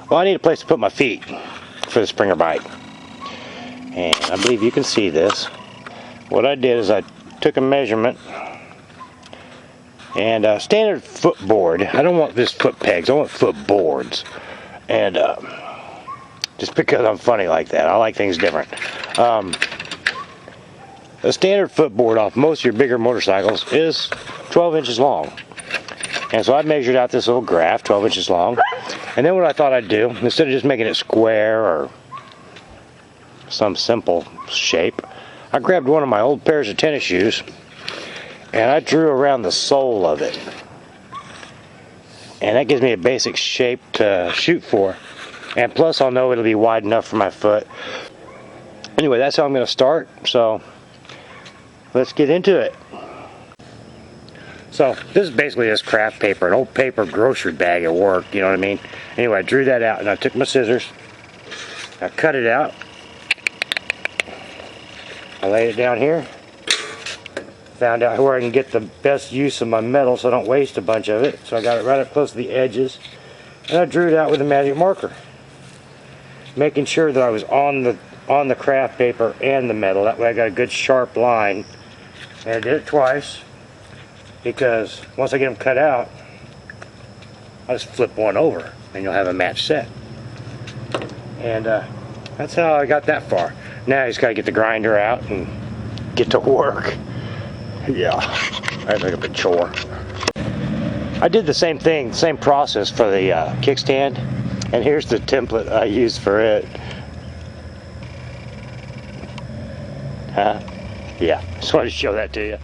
Well, I need a place to put my feet for the Springer bike, and I believe you can see this. What I did is I took a measurement, and standard footboard. I don't want this foot pegs, I want footboards, and just because I'm funny like that, I like things different. A standard footboard off most of your bigger motorcycles is 12 inches long. And so I measured out this little graph, 12 inches long. And then what I thought I'd do, instead of just making it square or some simple shape, I grabbed one of my old pairs of tennis shoes and I drew around the sole of it. And that gives me a basic shape to shoot for. And plus I'll know it'll be wide enough for my foot. Anyway, that's how I'm going to start. So let's get into it. So this is basically just craft paper, an old paper grocery bag at work, you know what I mean? Anyway, I drew that out and I took my scissors, I cut it out, I laid it down here, found out where I can get the best use of my metal so I don't waste a bunch of it. So I got it right up close to the edges and I drew it out with a magic marker, making sure that I was on the craft paper and the metal. That way I got a good sharp line. And I did it twice, because once I get them cut out, I just flip one over and you'll have a match set. And that's how I got that far. Now I just got to get the grinder out and get to work. Yeah, that's like a big chore. I did the same thing, same process for the kickstand, and here's the template I used for it. Yeah, just wanted to show that to you.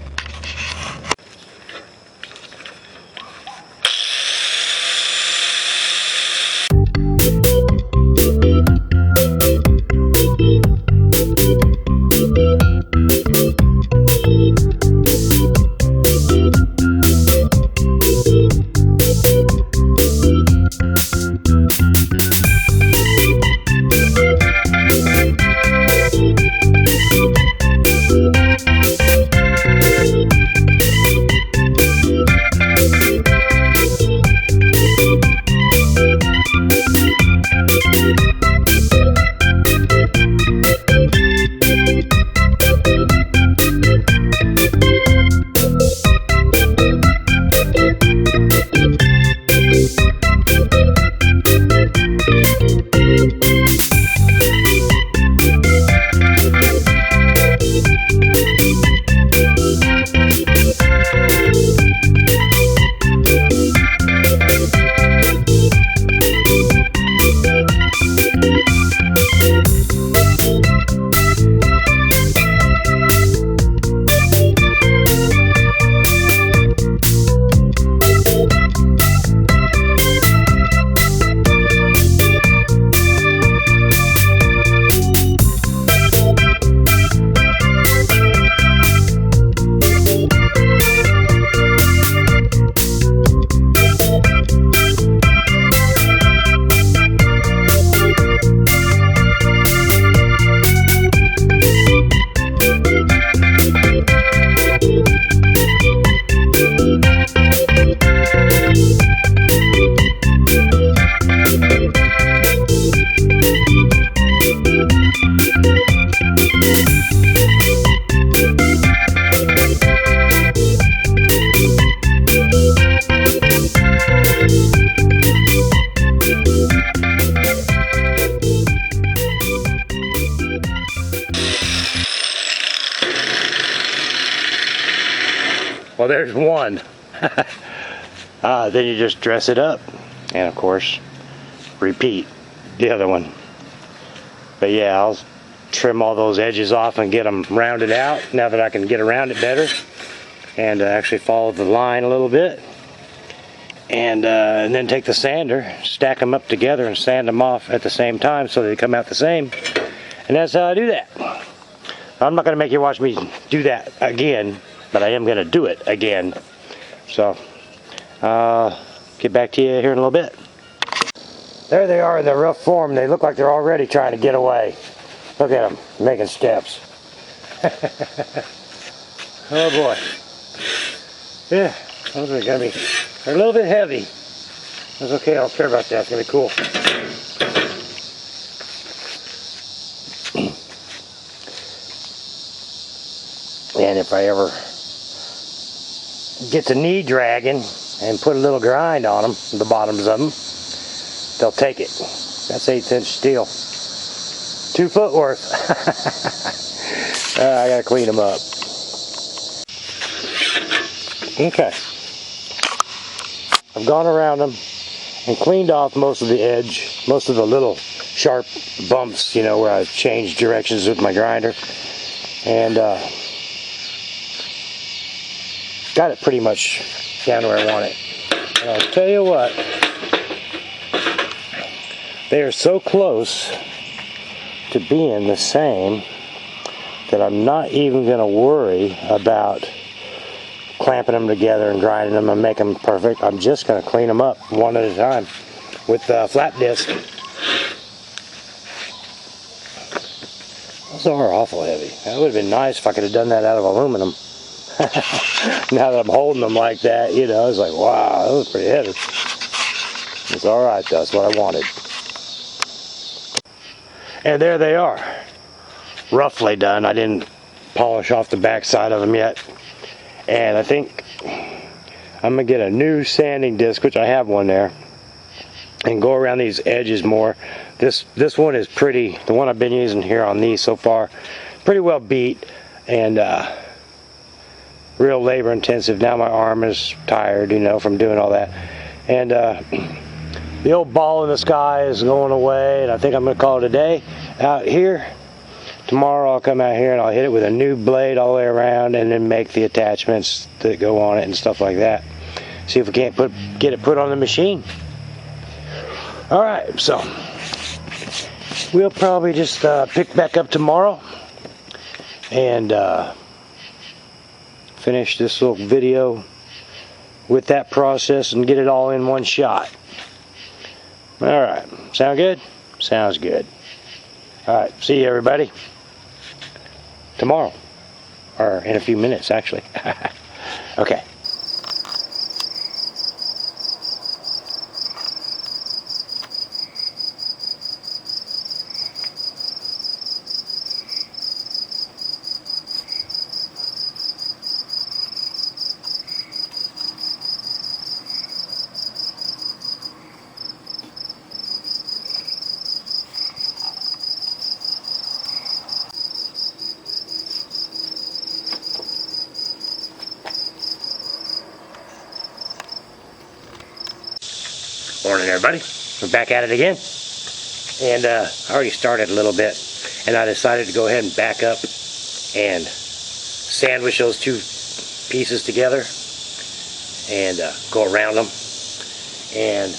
Well, there's one. Then you just dress it up, and of course repeat the other one. But yeah, I'll trim all those edges off and get them rounded out now that I can get around it better, and actually follow the line a little bit, and then take the sander, stack them up together and sand them off at the same time so they come out the same. And that's how I do that. I'm not going to make you watch me do that again, but I am going to do it again. So get back to you here in a little bit. There they are in their rough form. They look like they're already trying to get away. Look at them making steps. Oh boy. Yeah, those are gonna be, they're a little bit heavy. That's okay, I don't care about that, it's gonna be cool. And if I ever get the knee dragging and put a little grind on them, the bottoms of them, they'll take it. That's 1/8 inch steel. 2 foot worth. I gotta clean them up. Okay. I've gone around them and cleaned off most of the edge, most of the little sharp bumps, you know, where I've changed directions with my grinder. And got it pretty much down where I want it. And I'll tell you what, they are so close to being the same that I'm not even going to worry about clamping them together and grinding them and make them perfect. I'm just going to clean them up one at a time with flat disc. Those are awful heavy. That would have been nice if I could have done that out of aluminum. Now that I'm holding them like that, you know, it's like, wow, that was pretty heavy. It's alright though, that's what I wanted. And there they are. Roughly done. I didn't polish off the back side of them yet. And I think I'm going to get a new sanding disc, which I have one there, and go around these edges more. This one is pretty, the one I've been using here on these so far, pretty well beat and real labor intensive. Now my arm is tired, you know, from doing all that. And the old ball in the sky is going away, and I think I'm going to call it a day out here. Tomorrow I'll come out here and I'll hit it with a new blade all the way around and then make the attachments that go on it and stuff like that. See if we can't get it put on the machine. Alright, so we'll probably just pick back up tomorrow and finish this little video with that process and get it all in one shot. Alright, sound good? Sounds good. Alright, see you everybody tomorrow, or in a few minutes actually. Okay. Morning everybody, we're back at it again, and I already started a little bit, and I decided to go ahead and back up and sandwich those two pieces together and go around them. And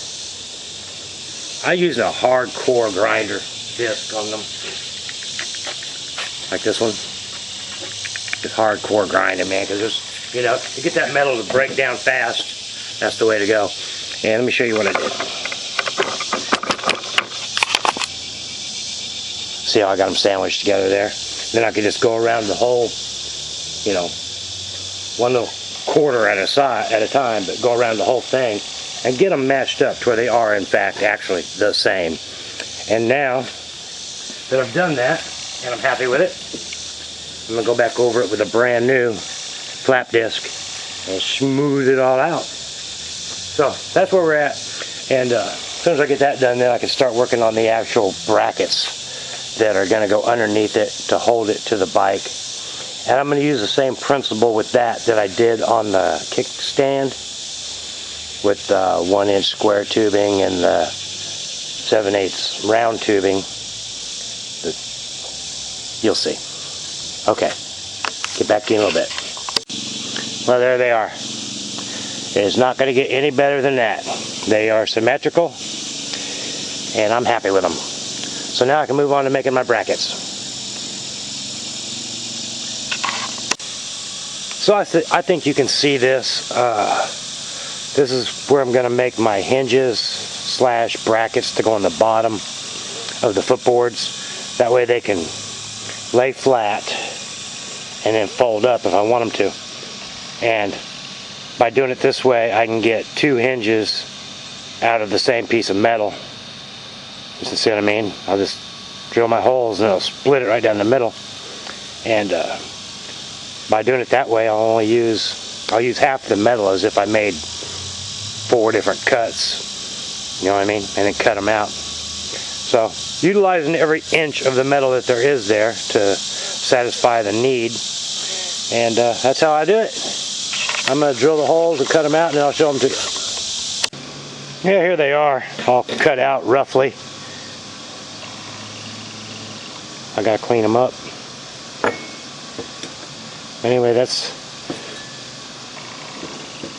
I'm using a hardcore grinder disc on them, like this one. Just hardcore grinding, man, because there's, you know, to get that metal to break down fast, that's the way to go. And let me show you what I did. See how I got them sandwiched together there? Then I can just go around the whole, you know, one little quarter at a time, but go around the whole thing and get them matched up to where they are, in fact, actually the same. And now that I've done that, and I'm happy with it, I'm going to go back over it with a brand new flap disc and smooth it all out. So that's where we're at, and as soon as I get that done, then I can start working on the actual brackets that are going to go underneath it to hold it to the bike. And I'm going to use the same principle with that I did on the kickstand with 1-inch square tubing and the 7/8 round tubing. You'll see. Okay, get back to you in a little bit. Well, there they are. It's not going to get any better than that. They are symmetrical, and I'm happy with them. So now I can move on to making my brackets. So I think you can see this. This is where I'm going to make my hinges / brackets to go on the bottom of the footboards. That way they can lay flat and then fold up if I want them to. And by doing it this way, I can get 2 hinges out of the same piece of metal. You see what I mean? I'll just drill my holes and I'll split it right down the middle. And by doing it that way, I'll use half the metal as if I made 4 different cuts. You know what I mean? And then cut them out. So utilizing every inch of the metal that there is there to satisfy the need. And that's how I do it. I'm going to drill the holes and cut them out, and then I'll show them to you. Yeah, here they are, all cut out roughly. I got to clean them up. Anyway, that's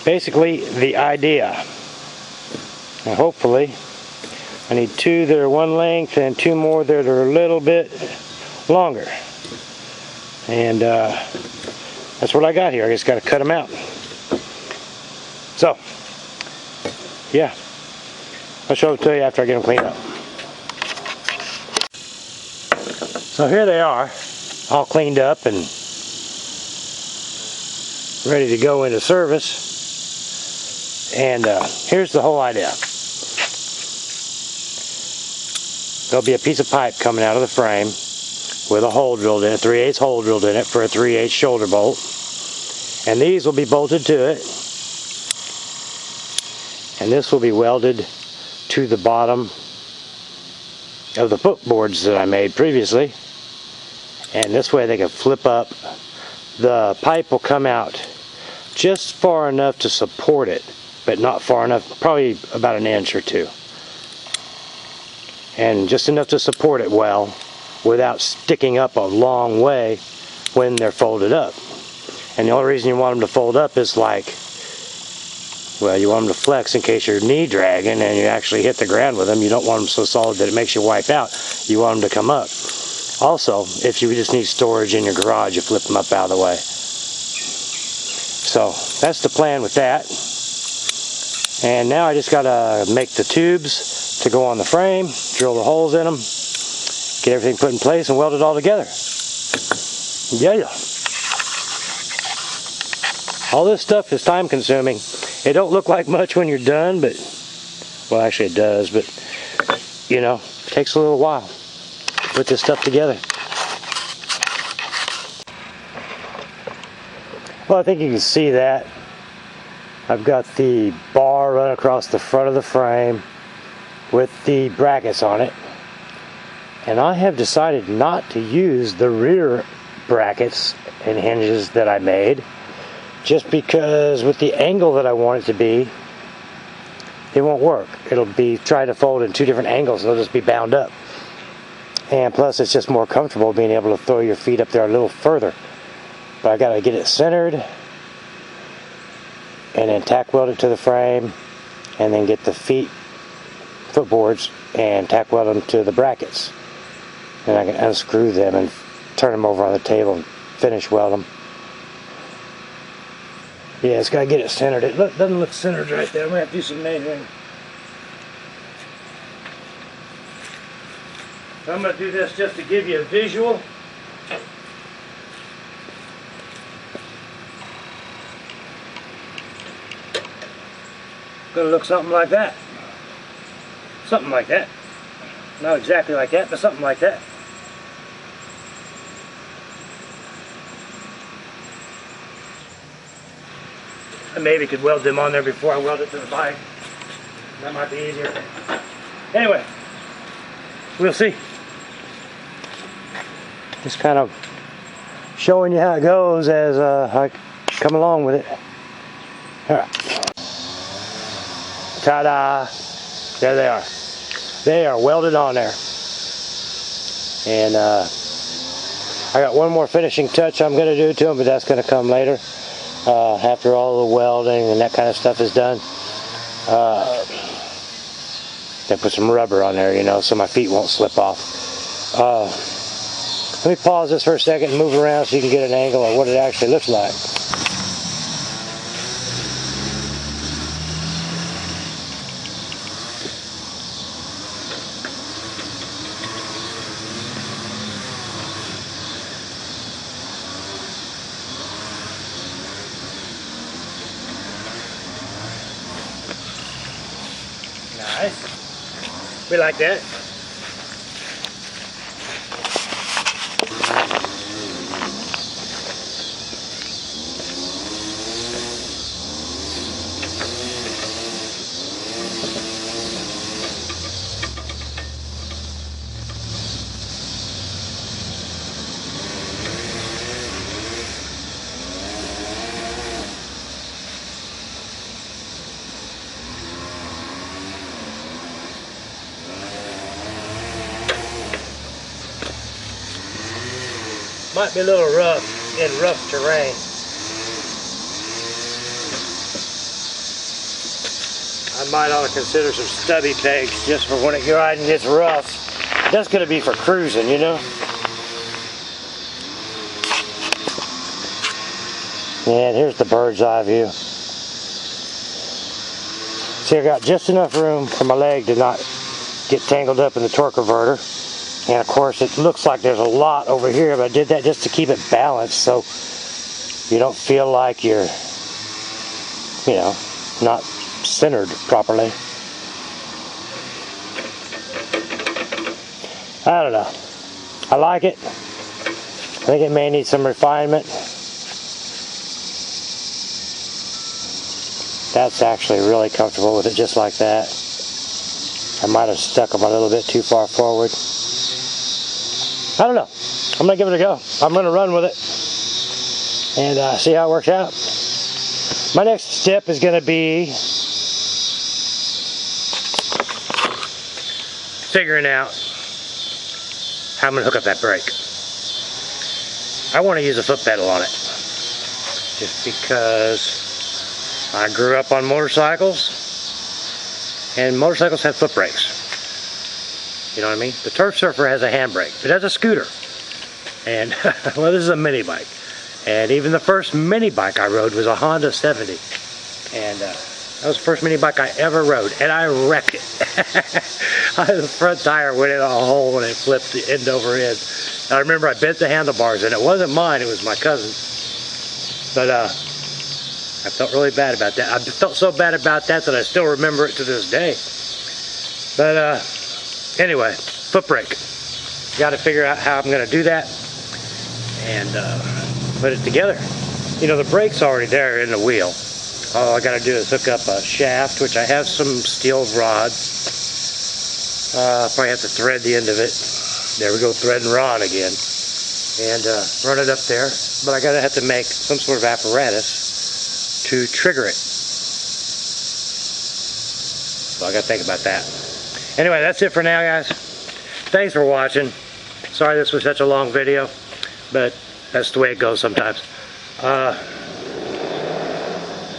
basically the idea. And hopefully, I need 2 that are 1 length and 2 more that are a little bit longer. And that's what I got here. I just got to cut them out. So, yeah, I'll show it to you after I get them cleaned up. So here they are, all cleaned up and ready to go into service. And here's the whole idea. There'll be a piece of pipe coming out of the frame with a hole drilled in it, 3/8 hole drilled in it for a 3/8 shoulder bolt. And these will be bolted to it. And this will be welded to the bottom of the footboards that I made previously. And this way they can flip up. The pipe will come out just far enough to support it, but not far enough, probably about 1 inch or 2. And just enough to support it well without sticking up a long way when they're folded up. And the only reason you want them to fold up is like, well, you want them to flex in case you're knee dragging and you actually hit the ground with them. You don't want them so solid that it makes you wipe out. You want them to come up. Also, if you just need storage in your garage, you flip them up out of the way. So that's the plan with that. And now I just got to make the tubes to go on the frame, drill the holes in them, get everything put in place and weld it all together. Yeah. All this stuff is time consuming. It don't look like much when you're done, but, well, actually it does, but, you know, it takes a little while to put this stuff together. Well, I think you can see that. I've got the bar run across the front of the frame with the brackets on it. And I have decided not to use the rear brackets and hinges that I made, just because with the angle that I want it to be, it won't work. It'll be trying to fold in 2 different angles, and it'll just be bound up. And plus it's just more comfortable being able to throw your feet up there a little further. But I gotta get it centered and then tack weld it to the frame, and then get the footboards and tack weld them to the brackets. And I can unscrew them and turn them over on the table and finish weld them. Yeah, it's got to get it centered. It doesn't look centered right there. I'm going to have to do some measuring. So I'm going to do this just to give you a visual. Going to look something like that. Something like that. Not exactly like that, but something like that. I maybe could weld them on there before I weld it to the bike. That might be easier. Anyway, we'll see. Just kind of showing you how it goes as I come along with it. Alright. Ta-da! There they are. They are welded on there. And I got one more finishing touch I'm going to do to them, but that's going to come later. After all the welding and that kind of stuff is done. Then put some rubber on there, you know, so my feet won't slip off. Let me pause this for a second and move around so you can get an angle of what it actually looks like. nice. We like that. Might be a little rough in rough terrain. I might ought to consider some stubby pegs just for when it gets rough. That's going to be for cruising, you know. And here's the bird's eye view. See, I got just enough room for my leg to not get tangled up in the torque converter. And of course it looks like there's a lot over here, but I did that just to keep it balanced so you don't feel like you're, you know, not centered properly. I don't know. I like it. I think it may need some refinement. That's actually really comfortable with it just like that. I might have stuck them a little bit too far forward. I don't know. I'm going to give it a go. I'm going to run with it and see how it works out. My next step is going to be figuring out how I'm going to hook up that brake. I want to use a foot pedal on it just because I grew up on motorcycles and motorcycles have foot brakes. You know what I mean? The Turf Surfer has a handbrake. It has a scooter. And, well, this is a mini bike. And even the first mini bike I rode was a Honda 70. And that was the first mini bike I ever rode. And I wrecked it. The front tire went in a hole and it flipped the end over end. I remember I bent the handlebars and it wasn't mine, it was my cousin's. But I felt really bad about that. I felt so bad about that that I still remember it to this day. But anyway, foot brake. Got to figure out how I'm going to do that and put it together. You know, the brake's already there in the wheel. All I got to do is hook up a shaft, which I have some steel rods. Probably have to thread the end of it. There we go, thread and rod again. And run it up there. But I got to have to make some sort of apparatus to trigger it. So I got to think about that. Anyway, that's it for now, guys. Thanks for watching. Sorry this was such a long video, but that's the way it goes sometimes.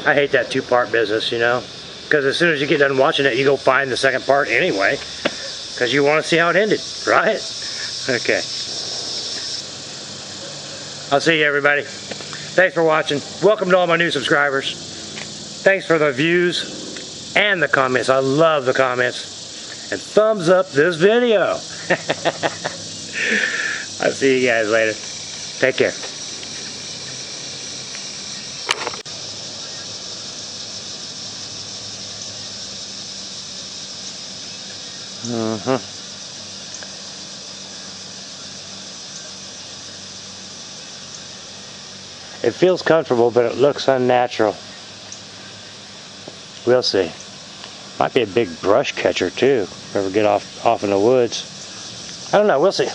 I hate that two-part business, you know, because as soon as you get done watching it, you go find the second part anyway, because you want to see how it ended, right? Okay. I'll see you, everybody. Thanks for watching. Welcome to all my new subscribers. Thanks for the views and the comments. I love the comments. And thumbs up this video. I'll see you guys later. Take care. It feels comfortable, but it looks unnatural. We'll see. Might be a big brush catcher too, if we ever get off in the woods. I don't know, we'll see.